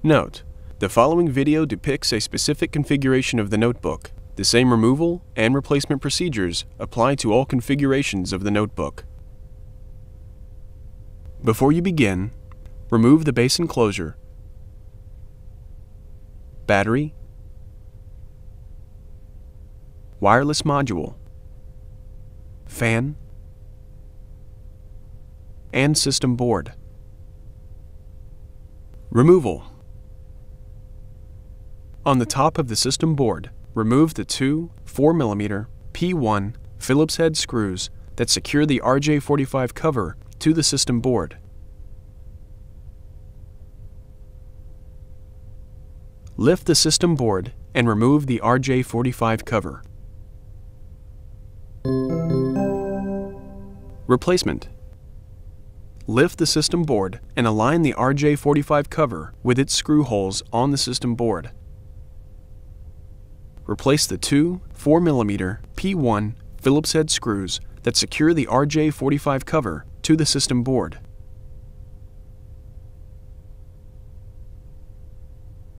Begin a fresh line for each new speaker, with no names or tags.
Note: the following video depicts a specific configuration of the notebook. The same removal and replacement procedures apply to all configurations of the notebook. Before you begin, remove the base enclosure, battery, wireless module, fan, and system board. Removal. On the top of the system board, remove the two 4mm P1 Phillips head screws that secure the RJ45 cover to the system board. Lift the system board and remove the RJ45 cover. Replacement. Lift the system board and align the RJ45 cover with its screw holes on the system board. Replace the two 4mm P1 Phillips head screws that secure the RJ45 cover to the system board.